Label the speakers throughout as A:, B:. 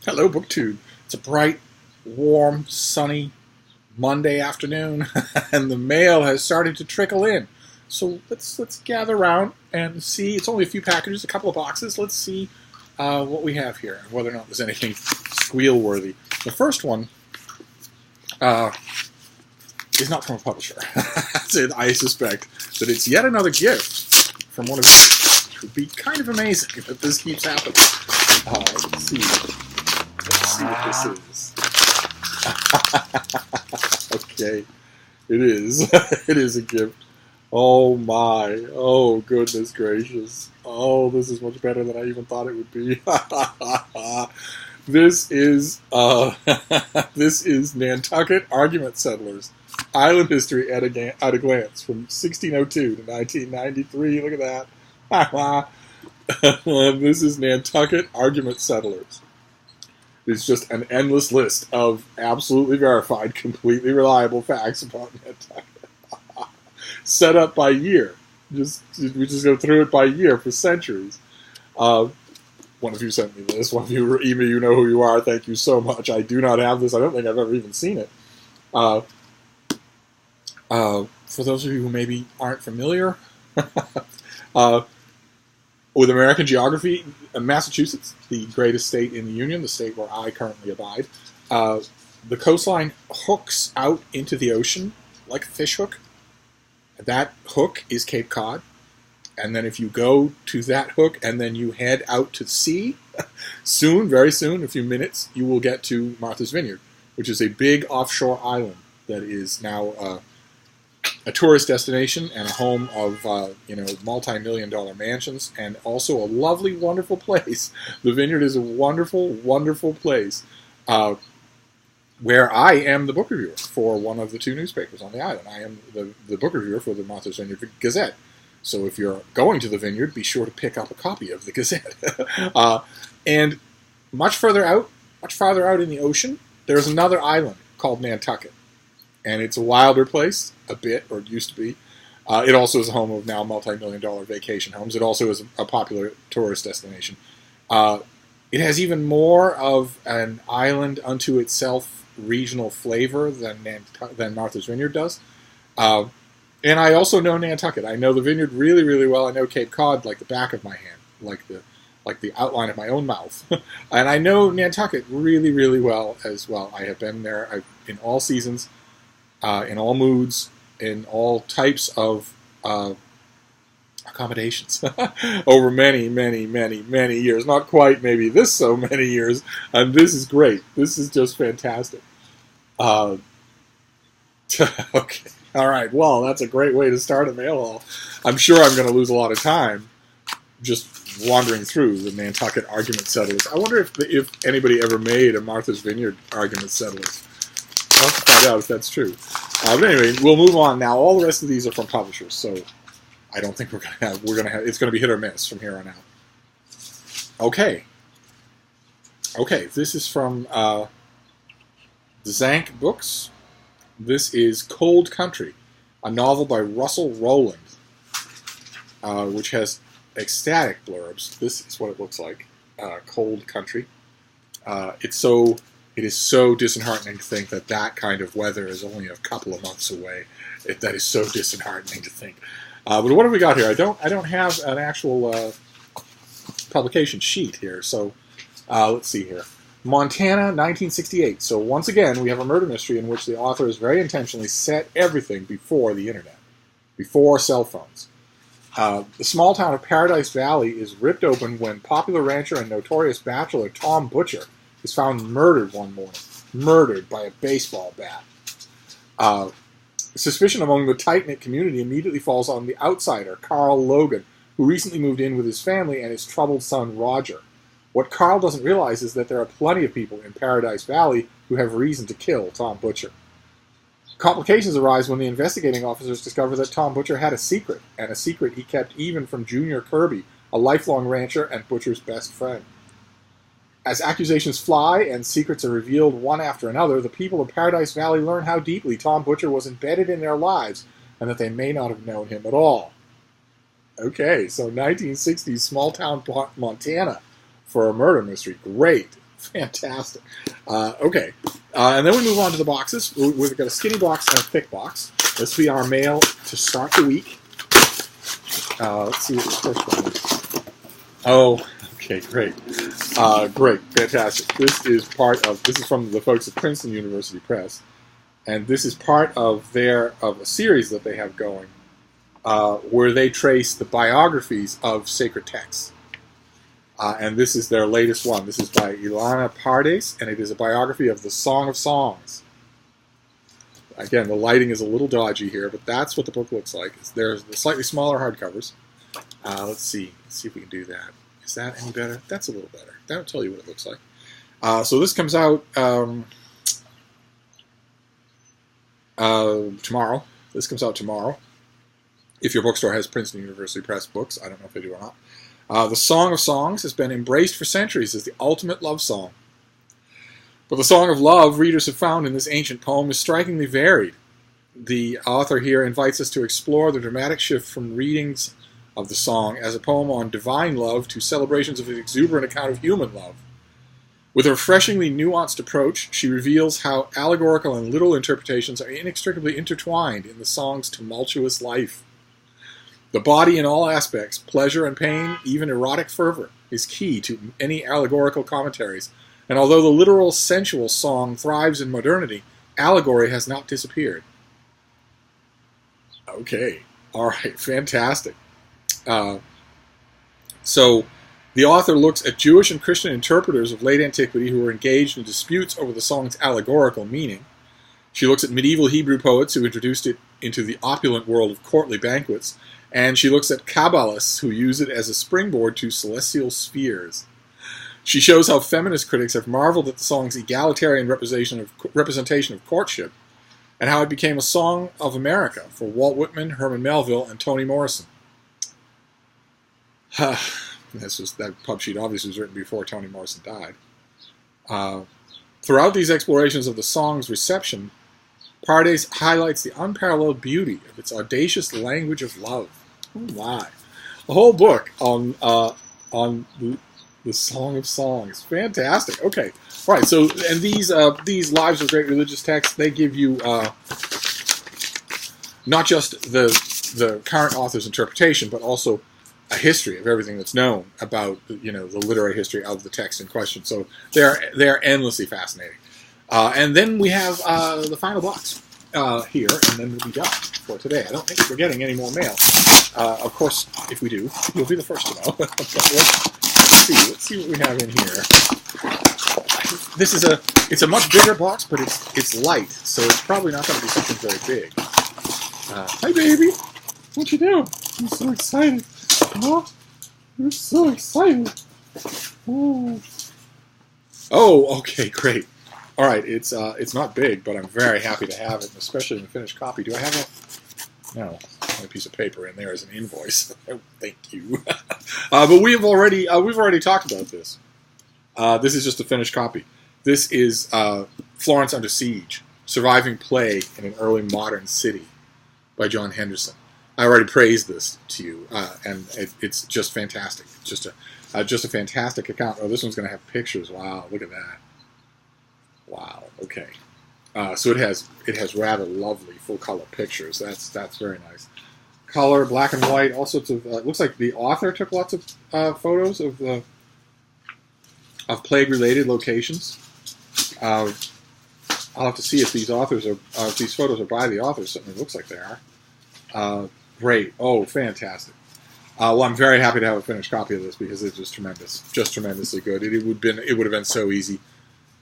A: Hello, BookTube. It's a bright, warm, sunny Monday afternoon, and the mail has started to trickle in. So let's gather around and see. It's only a few packages, a couple of boxes. Let's see what we have here, and whether or not there's anything squeal-worthy. The first one is not from a publisher. I suspect that it's yet another gift from one of you. It would be kind of amazing if this keeps happening. Let's see. Let's see what this is. Okay, it is. It is a gift. Oh my. Oh, goodness gracious. Oh, this is much better than I even thought it would be. This is this is Nantucket Argument Settlers. Island History at a Glance from 1602 to 1993. Look at that. This is Nantucket Argument Settlers. It's just an endless list of absolutely verified, completely reliable facts about Nantucket. Set up by year. We just go through it by year for centuries. One of you sent me this. One of you, either you know who you are. Thank you so much. I do not have this. I don't think I've ever even seen it. For those of you who maybe aren't familiar, with American geography, Massachusetts, the greatest state in the Union, the state where I currently abide, the coastline hooks out into the ocean like a fish hook. That hook is Cape Cod. And then if you go to that hook and then you head out to sea, soon, very soon, in a few minutes, you will get to Martha's Vineyard, which is a big offshore island that is now a tourist destination and a home of multi-million-dollar mansions, and also a lovely, wonderful place. The Vineyard is a wonderful, wonderful place where I am the book reviewer for one of the two newspapers on the island. I am the book reviewer for the Martha's Vineyard Gazette. So if you're going to the Vineyard, be sure to pick up a copy of the Gazette. And much farther out in the ocean, there's another island called Nantucket. And it's a wilder place, a bit, or it used to be. It also is a home of now multi-million-dollar vacation homes. It also is a popular tourist destination. It has even more of an island unto itself regional flavor than Martha's Vineyard does. And I also know Nantucket. I know the Vineyard really, really well. I know Cape Cod like the back of my hand, like the outline of my own mouth. And I know Nantucket really, really well as well. I have been there in all seasons, in all moods, in all types of accommodations over many, many, many, many years. Not quite maybe this so many years, and this is great. This is just fantastic. Okay. All right, well, that's a great way to start a mail haul. I'm sure I'm going to lose a lot of time just wandering through the Nantucket Argument Settlers. I wonder if anybody ever made a Martha's Vineyard Argument Settlers. I'll have to find out if that's true. But anyway, we'll move on now. All the rest of these are from publishers, so I don't think we're going to have, it's going to be hit or miss from here on out. Okay, this is from Zank Books. This is Cold Country, a novel by Russell Rowland, which has ecstatic blurbs. This is what it looks like, Cold Country. It is so disheartening to think that kind of weather is only a couple of months away. That is so disheartening to think. But what have we got here? I don't have an actual publication sheet here, so let's see here. Montana, 1968. So once again, we have a murder mystery in which the author has very intentionally set everything before the internet, before cell phones. The small town of Paradise Valley is ripped open when popular rancher and notorious bachelor Tom Butcher is found murdered one morning. Murdered by a baseball bat. Suspicion among the tight-knit community immediately falls on the outsider, Carl Logan, who recently moved in with his family and his troubled son, Roger. What Carl doesn't realize is that there are plenty of people in Paradise Valley who have reason to kill Tom Butcher. Complications arise when the investigating officers discover that Tom Butcher had a secret, and a secret he kept even from Junior Kirby, a lifelong rancher and Butcher's best friend. As accusations fly and secrets are revealed one after another, the people of Paradise Valley learn how deeply Tom Butcher was embedded in their lives, and that they may not have known him at all. Okay, so 1960s small town Montana for a murder mystery. Great. Fantastic. Okay. And then we move on to the boxes. We've got a skinny box and a thick box. This will be our mail to start the week. Let's see what the first one is. Oh, okay, great. Great, fantastic. This is from the folks at Princeton University Press. And this is part of a series that they have going where they trace the biographies of sacred texts. And this is their latest one. This is by Ilana Pardes, and it is a biography of the Song of Songs. Again, the lighting is a little dodgy here, but that's what the book looks like. There's the slightly smaller hardcovers. Let's see if we can do that. Is that any better? That's a little better. That'll tell you what it looks like. So this comes out tomorrow. This comes out tomorrow. If your bookstore has Princeton University Press books, I don't know if they do or not. The Song of Songs has been embraced for centuries as the ultimate love song. But the song of love readers have found in this ancient poem is strikingly varied. The author here invites us to explore the dramatic shift from readings of the song as a poem on divine love to celebrations of an exuberant account of human love. With a refreshingly nuanced approach, she reveals how allegorical and literal interpretations are inextricably intertwined in the song's tumultuous life. The body in all aspects, pleasure and pain, even erotic fervor, is key to any allegorical commentaries, and although the literal sensual song thrives in modernity, allegory has not disappeared. Okay, alright, fantastic. So, the author looks at Jewish and Christian interpreters of late antiquity who were engaged in disputes over the song's allegorical meaning. She looks at medieval Hebrew poets who introduced it into the opulent world of courtly banquets, and she looks at Kabbalists who use it as a springboard to celestial spheres. She shows how feminist critics have marveled at the song's egalitarian representation of courtship, and how it became a song of America for Walt Whitman, Herman Melville, and Toni Morrison. That pub sheet obviously was written before Toni Morrison died. Throughout these explorations of the song's reception, Pardes highlights the unparalleled beauty of its audacious language of love. Oh my! A whole book on the Song of Songs. Fantastic. Okay. All right. So, and these Lives of Great Religious Texts, they give you not just the current author's interpretation, but also a history of everything that's known about the literary history of the text in question. So they're endlessly fascinating. And then we have the final box here, and then we'll be done for today. I don't think we're getting any more mail. Of course, if we do, you'll be the first to know. Let's see what we have in here. This is it's a much bigger box, but it's light, so it's probably not going to be something very big. Hi, baby. What you doing? I'm so excited. Huh? You're so excited. Oh, okay, great. All right, it's not big, but I'm very happy to have it, especially in the finished copy. Do I have a? No, a piece of paper in there as an invoice. Oh, thank you. But we've already talked about this. This is just a finished copy. This is Florence Under Siege: Surviving Plague in an Early Modern City by John Henderson. I already praised this to you, and it's just fantastic. It's just a fantastic account. Oh, this one's going to have pictures. Wow, look at that. Wow. Okay. So it has rather lovely full color pictures. That's very nice. Color, black and white, all sorts of. It looks like the author took lots of photos of plague related locations. I'll have to see if these photos are by the author. Certainly looks like they are. Great. Oh, fantastic. Well, I'm very happy to have a finished copy of this because it's just tremendous. Just tremendously good. It would have been so easy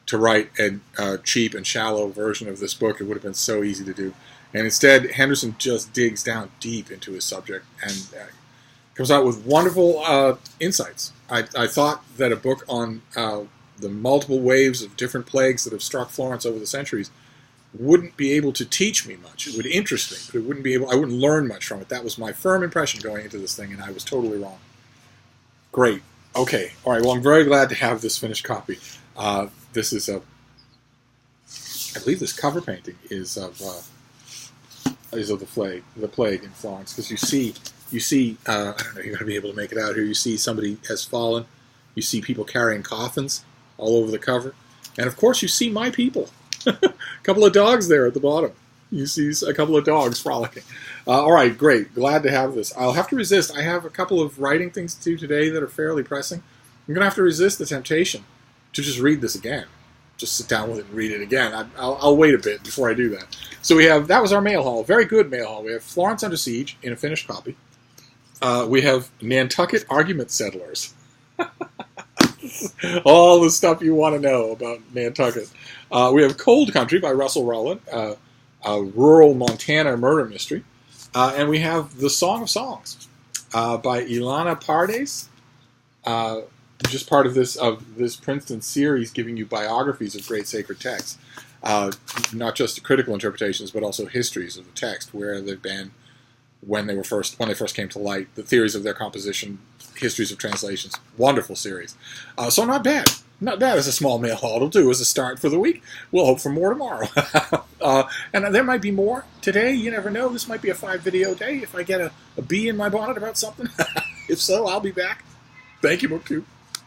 A: to write a cheap and shallow version of this book. It would have been so easy to do. And instead, Henderson just digs down deep into his subject and comes out with wonderful insights. I thought that a book on the multiple waves of different plagues that have struck Florence over the centuries wouldn't be able to teach me much. It would interest me, but I wouldn't learn much from it. That was my firm impression going into this thing, and I was totally wrong. Great. Okay. All right. Well, I'm very glad to have this finished copy. This is I believe this cover painting is of the plague in Florence, because you see. I don't know. You're going to be able to make it out here. You see somebody has fallen. You see people carrying coffins. all over the cover. And of course, you see my people. A couple of dogs there at the bottom. You see a couple of dogs frolicking. All right, great. Glad to have this. I'll have to resist. I have a couple of writing things to do today that are fairly pressing. I'm going to have to resist the temptation to just read this again. Just sit down with it and read it again. I'll wait a bit before I do that. So that was our mail haul. Very good mail haul. We have Florence Under Siege in a finished copy. We have Nantucket Argument Settlers. All the stuff you want to know about Nantucket. We have Cold Country by Russell Rowland, a rural Montana murder mystery. And we have The Song of Songs by Ilana Pardes. Just part of this Princeton series giving you biographies of great sacred texts. Not just critical interpretations, but also histories of the text, where they've been when they first came to light, the theories of their composition, histories of translations. Wonderful series. So not bad. Not bad as a small mail haul. It'll do as a start for the week. We'll hope for more tomorrow. And there might be more today. You never know. This might be a 5-video day if I get a bee in my bonnet about something. If so, I'll be back. Thank you, BookTube.